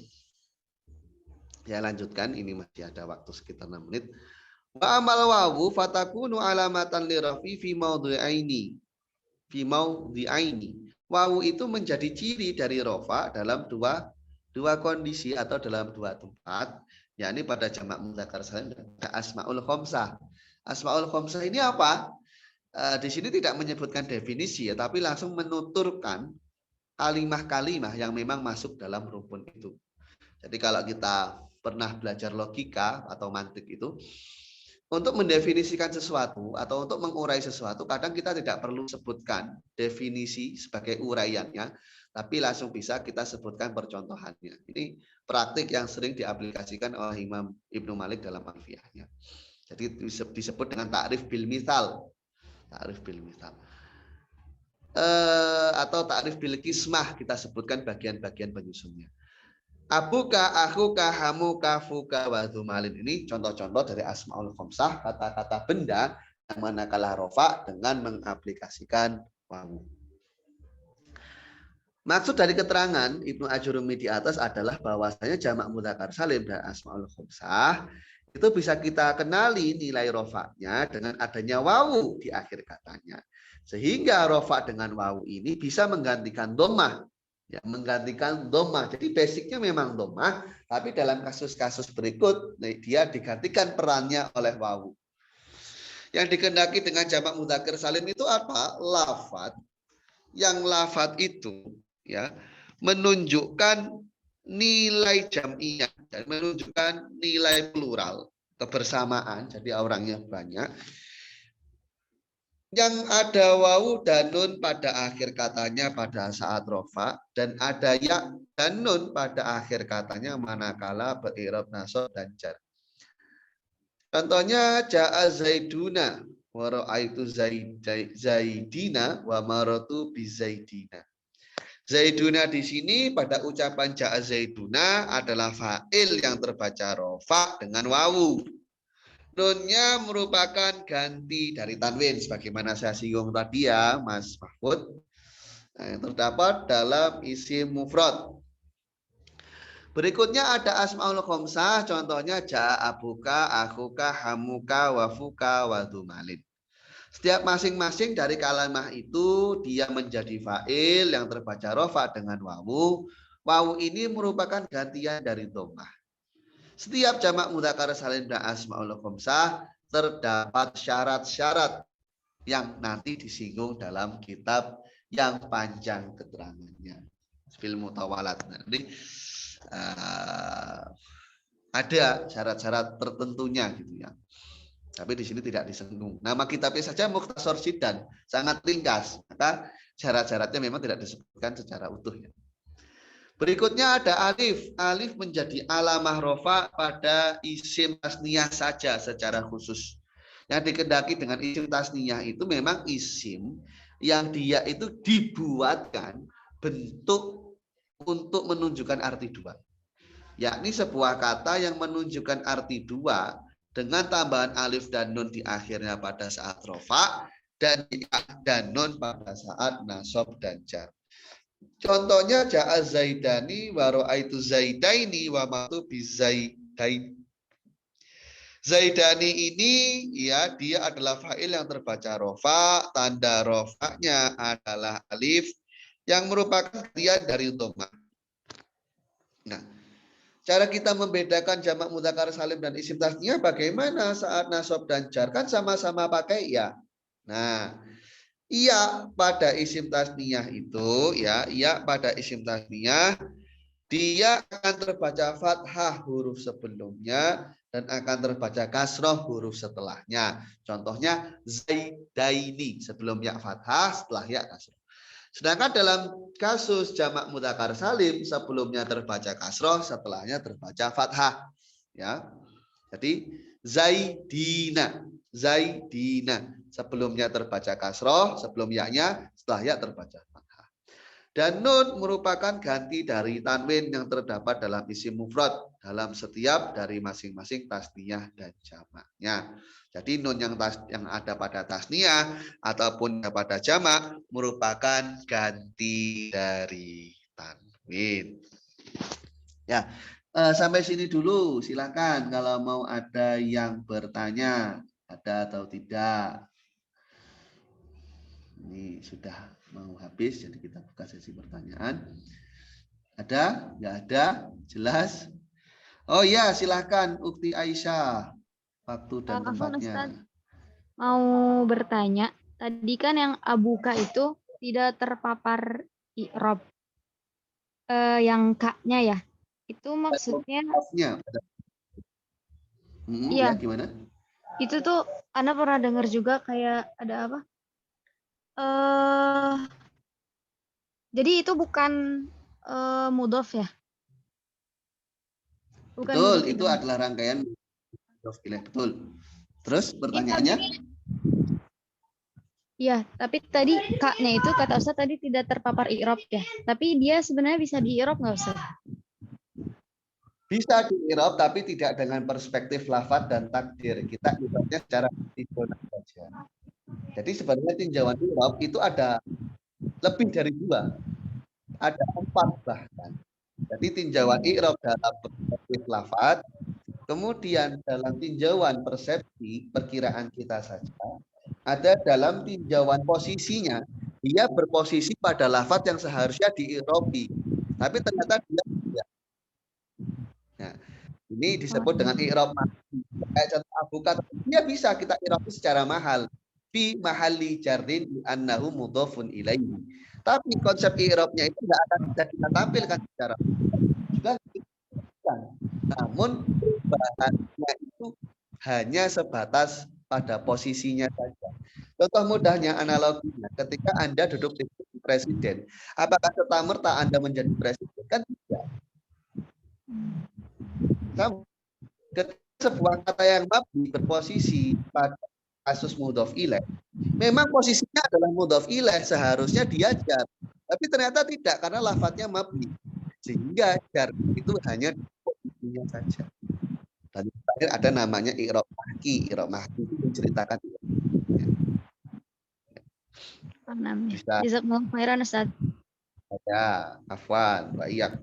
saya lanjutkan. Ini masih ada waktu sekitar 6 menit. Wa amal wawu fatakunu alamatan lirafi fi maudhi'aini. Fi maudhi'aini. Wawu itu menjadi ciri dari rofa dalam dua kondisi atau dalam dua tempat, yakni pada jamak mudzakkar salim dan asmaul khamsah. Asmaul khamsah ini apa? Di sini tidak menyebutkan definisi ya, tapi langsung menuturkan kalimah-kalimah yang memang masuk dalam rukun itu. Jadi kalau kita pernah belajar logika atau mantik itu, untuk mendefinisikan sesuatu atau untuk mengurai sesuatu, kadang kita tidak perlu sebutkan definisi sebagai uraiannya, tapi langsung bisa kita sebutkan percontohannya. Ini praktik yang sering diaplikasikan oleh Imam Ibnu Malik dalam Alfiyahnya. Jadi disebut dengan ta'rif bil misal. Ta'rif bil misal. Atau ta'rif bil kismah, kita sebutkan bagian-bagian penyusunnya. Abuka, akuka, hamuka, fuka, wa dhumalin. Ini contoh-contoh dari asmaul khamsah, kata-kata benda yang manakala rofa dengan mengaplikasikan wawu. Maksud dari keterangan Ibnu Ajurumi di atas adalah bahwasanya jamak mudzakkar salim dan asmaul khamsah itu bisa kita kenali nilai rofaknya dengan adanya wawu di akhir katanya. Sehingga rofa dengan wawu ini bisa menggantikan dhammah. Ya, menggantikan dhammah. Jadi basicnya memang dhammah, tapi dalam kasus-kasus berikut dia digantikan perannya oleh wawu. Yang dikehendaki dengan jamak mudzakkar salim itu apa? Lafadz. Yang lafadz itu ya menunjukkan nilai jam'iyah dan menunjukkan nilai plural, kebersamaan. Jadi orangnya banyak. Yang ada wawu dan nun pada akhir katanya pada saat rofa, dan ada ya dan nun pada akhir katanya manakala berirab nasab dan jar. Contohnya ja'a zaiduna wa ra'aitu zaidina wa maratu bi zaidina. Zaiduna di sini pada ucapan ja'a zaiduna adalah fa'il yang terbaca rofa dengan wawu. Nunnya merupakan ganti dari tanwin sebagaimana saya singgung tadi ya Mas Mahfud. Nah, yang terdapat dalam isim mufrad. Berikutnya ada asmaul khamsah, contohnya jaa abuka, akhuka, hamuka, wafuka, wadumalin. Setiap masing-masing dari kalimah itu dia menjadi fa'il yang terbaca rofa dengan wawu. Wawu ini merupakan gantian dari dhammah. Setiap jamak mudzakkar salim dan asmaul khamsah terdapat syarat-syarat yang nanti disinggung dalam kitab yang panjang keterangannya. Fil mutawalat. Nanti ada syarat-syarat tertentunya gitu ya. Tapi di sini tidak disinggung. Nama kitabnya saja Mukhtasar Sidan, sangat ringkas. Maka syarat-syaratnya memang tidak disebutkan secara utuh ya. Berikutnya ada alif. Alif menjadi alamah rofa pada isim tasniyah saja secara khusus. Yang dikehendaki dengan isim tasniyah itu memang isim yang dia itu dibuatkan bentuk untuk menunjukkan arti dua. Yakni sebuah kata yang menunjukkan arti dua dengan tambahan alif dan nun di akhirnya pada saat rofa dan nun pada saat nasab dan jar. Contohnya ja'a zaidani wa ra'aitu zaidaini wa matu bi zaidain. Zaidani ini ya dia adalah fa'il yang terbaca rofa, tanda rofanya adalah alif yang merupakan dia dari dhamma. Nah, cara kita membedakan jamak mudzakkar salim dan isim tasniyah bagaimana saat nasab dan jar kan sama-sama pakai ya. Nah, iya pada isim tasniyah itu ya, iya pada isim tasniyah dia akan terbaca fathah huruf sebelumnya dan akan terbaca kasroh huruf setelahnya. Contohnya zaidaini sebelum ya fathah, setelah ya kasroh. Sedangkan dalam kasus jamak mudzakkar salim sebelumnya terbaca kasroh, setelahnya terbaca fathah. Ya, jadi zaidina, zaidina sebelumnya terbaca kasroh, sebelum ya-nya, setelah ya terbaca fathah. Dan nun merupakan ganti dari tanwin yang terdapat dalam isim mufrad dalam setiap dari masing-masing tasniyah dan jamaknya. Jadi nun yang ada pada tasniyah ataupun pada jamak merupakan ganti dari tanwin. Ya, sampai sini dulu. Silakan kalau mau ada yang bertanya, ada atau tidak. Ini sudah mau habis, jadi kita buka sesi pertanyaan. Ada? Nggak ada? Jelas? Oh ya, silahkan Ukti Aisyah. Waktu dan tempatnya. Mau bertanya, tadi kan yang abuka itu tidak terpapar i'rab. Yang kaknya ya, itu maksudnya Ya, iya. gimana? Itu tuh Anda pernah dengar juga kayak ada apa? Jadi itu bukan mudhof ya? Bukan Betul, mudhof itu ilaih. adalah rangkaian mudhof ilaih, betul. Terus pertanyaannya? Iya, tapi tadi kaknya itu kata Ustaz tadi tidak terpapar i'rab ya. Tapi dia sebenarnya bisa di i'rab nggak Ustaz? Bisa di i'rab tapi tidak dengan perspektif lafaz dan takdir. Kita i'rabnya secara tinjauan saja. Jadi sebenarnya tinjauan i'rab itu ada lebih dari 2. Ada 4 bahkan. Jadi tinjauan i'rab dalam perspektif lafaz, kemudian dalam tinjauan persepsi perkiraan kita saja, ada dalam tinjauan posisinya, dia berposisi pada lafaz yang seharusnya di-i'rabi, tapi ternyata dia tidak. Nah, ini disebut dengan i'rab mahali. Kayak contoh abuka, dia bisa kita i'rabi secara mahal. Fi mahalli jarrin annahu mudhofun ilaihi. Tapi konsep i'rabnya itu tidak akan bisa kita tampilkan secara juga. Namun bahannya itu hanya sebatas pada posisinya saja. Contoh mudahnya analoginya, ketika Anda duduk di kursi presiden, apakah serta-merta Anda menjadi presiden? Kan tidak. Ketika sebuah kata yang mabni berposisi pada kasus mudhof ilaih, memang posisinya adalah mudhof ilaih, seharusnya dia jar. Tapi ternyata tidak karena lafadznya mabni. Sehingga jar itu hanya di posisinya saja. Dan terakhir ada namanya i'rab mahki. I'rab mahki itu menceritakan Bisa. Jazakumullah khairan Ustaz. Ya, afwan, Pak Iyak.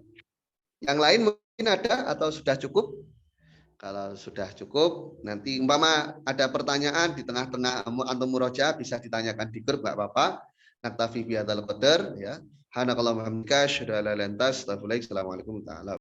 Yang lain mungkin ada atau sudah cukup? Kalau sudah cukup, nanti umpama ada pertanyaan di tengah-tengah antum murojaah bisa ditanyakan di grup, nggak apa-apa. Naktafi bihadzal qadar ya. Hanakallahu wa bihamdika asyhadu an la ilaha illa anta astaghfiruka wa atubu ilaik. Assalamualaikum warahmatullahi wabarakatuh.